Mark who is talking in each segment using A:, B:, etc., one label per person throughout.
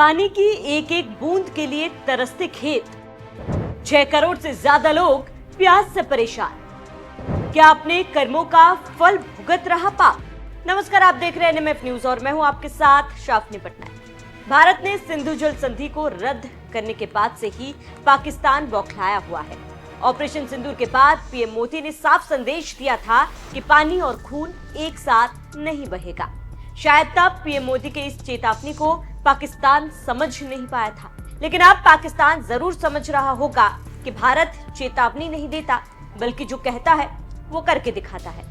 A: पानी की एक एक बूंद के लिए तरसते खेत, 6 करोड़ से ज्यादा लोग प्यास से परेशान। क्या अपने कर्मों का फल भुगत रहा पाप? नमस्कार, आप देख रहे हैं एनएमएफ न्यूज और मैं हूं आपके साथ शाफनी पटनायक। भारत ने सिंधु जल संधि को रद्द करने के बाद से ही पाकिस्तान बौखलाया हुआ है। ऑपरेशन सिंदूर के बाद पीएम मोदी ने साफ संदेश दिया था कि पानी और खून एक साथ नहीं बहेगा। शायद तब पीएम मोदी के इस चेतावनी को पाकिस्तान समझ नहीं पाया था, लेकिन अब पाकिस्तान जरूर समझ रहा होगा कि भारत चेतावनी नहीं देता, बल्कि जो कहता है वो करके दिखाता है।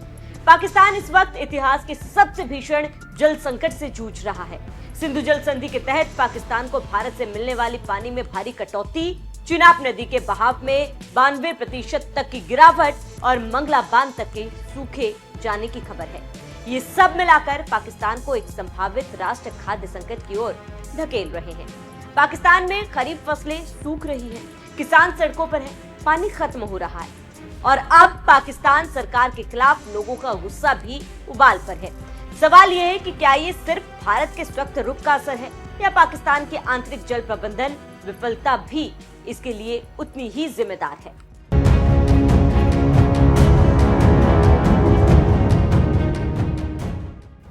A: पाकिस्तान इस वक्त इतिहास के सबसे भीषण जल संकट से जूझ रहा है। सिंधु जल संधि के तहत पाकिस्तान को भारत से मिलने वाली पानी में भारी कटौती, चिनाब नदी के बहाव में 92% तक की गिरावट और मंगला बांध तक के सूखे जाने की खबर है। ये सब मिलाकर पाकिस्तान को एक संभावित राष्ट्र खाद्य संकट की ओर धकेल रहे हैं। पाकिस्तान में खरीफ फसलें सूख रही हैं, किसान सड़कों पर हैं, पानी खत्म हो रहा है और अब पाकिस्तान सरकार के खिलाफ लोगों का गुस्सा भी उबाल पर है। सवाल यह है कि क्या ये सिर्फ भारत के सख्त रुख का असर है या पाकिस्तान की आंतरिक जल प्रबंधन विफलता भी इसके लिए उतनी ही जिम्मेदार है।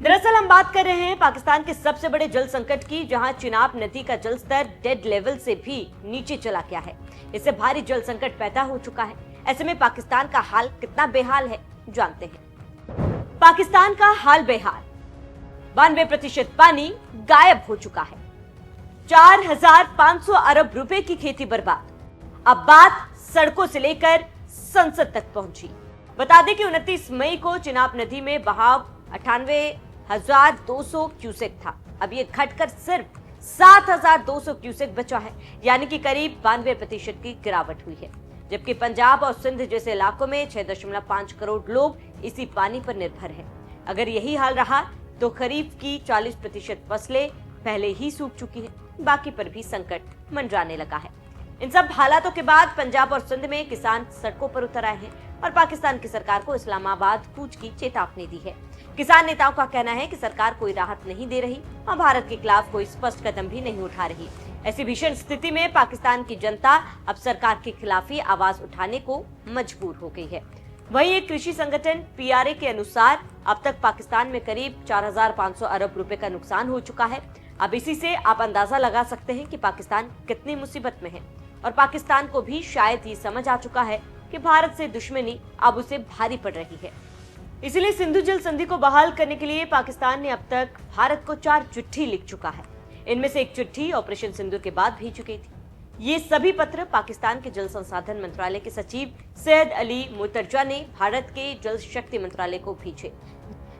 A: दरअसल हम बात कर रहे हैं पाकिस्तान के सबसे बड़े जल संकट की, जहां चिनाब नदी का जल स्तर डेड लेवल से भी नीचे चला गया है। इससे भारी जल संकट पैदा हो चुका है। ऐसे में पाकिस्तान का हाल कितना बेहाल है, जानते हैं। पाकिस्तान का हाल बेहाल, 92% पानी गायब हो चुका है, 4500 अरब रुपए की खेती बर्बाद। अब बात सड़कों से लेकर संसद तक पहुंची। बता दें कि 29 मई को चिनाब नदी में बहाव 98,200 क्यूसेक था। अब ये घटकर सिर्फ 7,200 क्यूसेक बचा है, यानी कि करीब 92% की गिरावट हुई है। जबकि पंजाब और सिंध जैसे इलाकों में 6.5 करोड़ लोग इसी पानी पर निर्भर हैं। अगर यही हाल रहा तो खरीफ की 40% फसलें पहले ही सूख चुकी है, बाकी पर भी संकट मंडराने लगा है। इन सब हालातों के बाद पंजाब और सिंध में किसान सड़कों पर उतर आए हैं और पाकिस्तान की सरकार को इस्लामाबाद कूच की चेतावनी दी है। किसान नेताओं का कहना है कि सरकार कोई राहत नहीं दे रही और भारत के खिलाफ कोई स्पष्ट कदम भी नहीं उठा रही। ऐसी भीषण स्थिति में पाकिस्तान की जनता अब सरकार के खिलाफ ही आवाज उठाने को मजबूर हो गई है। वहीं एक कृषि संगठन पीआरए के अनुसार अब तक पाकिस्तान में करीब 4,500 अरब रुपए का नुकसान हो चुका है। अब इसी से आप अंदाजा लगा सकते हैं कि पाकिस्तान कितनी मुसीबत में है और पाकिस्तान को भी शायद ये समझ आ चुका है कि भारत से दुश्मनी अब उसे भारी पड़ रही है। इसलिए सिंधु जल संधि को बहाल करने के लिए पाकिस्तान ने अब तक भारत को 4 चिट्ठी लिख चुका है। इनमें से एक चिट्ठी ऑपरेशन सिंदूर के बाद भेजी गई थी। ये सभी पत्र पाकिस्तान के जल संसाधन मंत्रालय के सचिव सैयद अली मुतरजा ने भारत के जल शक्ति मंत्रालय को भेजे,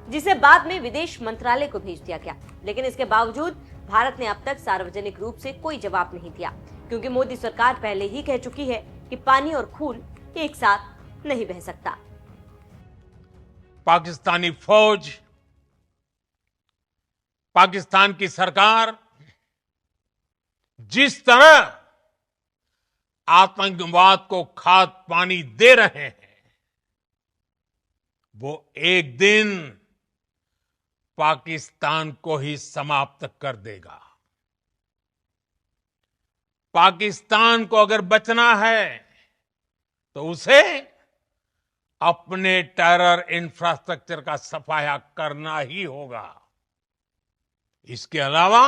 A: जिसे बाद में विदेश मंत्रालय को भेज दिया गया। लेकिन इसके बावजूद भारत ने अब तक सार्वजनिक रूप से कोई जवाब नहीं दिया, क्योंकि मोदी सरकार पहले ही कह चुकी है कि पानी और खून एक साथ नहीं बह सकता।
B: पाकिस्तानी फौज, पाकिस्तान की सरकार जिस तरह आतंकवाद को खाद पानी दे रहे हैं, वो एक दिन पाकिस्तान को ही समाप्त कर देगा। पाकिस्तान को अगर बचना है तो उसे अपने टेरर इंफ्रास्ट्रक्चर का सफाया करना ही होगा। इसके अलावा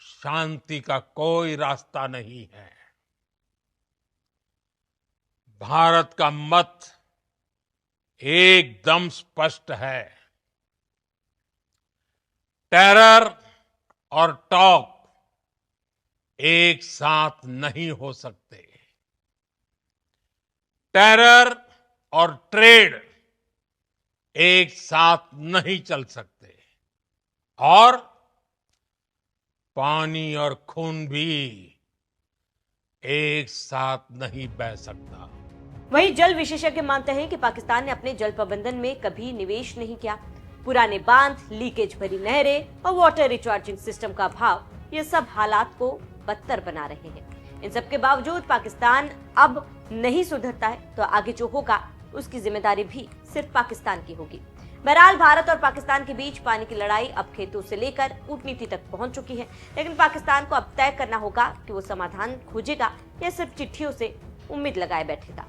B: शांति का कोई रास्ता नहीं है। भारत का मत एकदम स्पष्ट है। टेरर और टॉक एक साथ नहीं हो सकते। टेरर और ट्रेड एक साथ नहीं चल सकते और पानी और खून भी एक साथ नहीं बह सकता।
A: वहीं जल विशेषज्ञ मानते हैं कि पाकिस्तान ने अपने जल प्रबंधन में कभी निवेश नहीं किया। पुराने बांध, लीकेज भरी नहरें और वाटर रिचार्जिंग सिस्टम का अभाव, ये सब हालात को बदतर बना रहे हैं। इन सब के बावजूद पाकिस्तान अब नहीं सुधरता है तो आगे जो होगा उसकी जिम्मेदारी भी सिर्फ पाकिस्तान की होगी। बहरहाल भारत और पाकिस्तान के बीच पानी की लड़ाई अब खेतों से लेकर कूटनीति तक पहुंच चुकी है, लेकिन पाकिस्तान को अब तय करना होगा कि वो समाधान खोजेगा या सिर्फ चिट्ठियों से उम्मीद लगाए बैठेगा।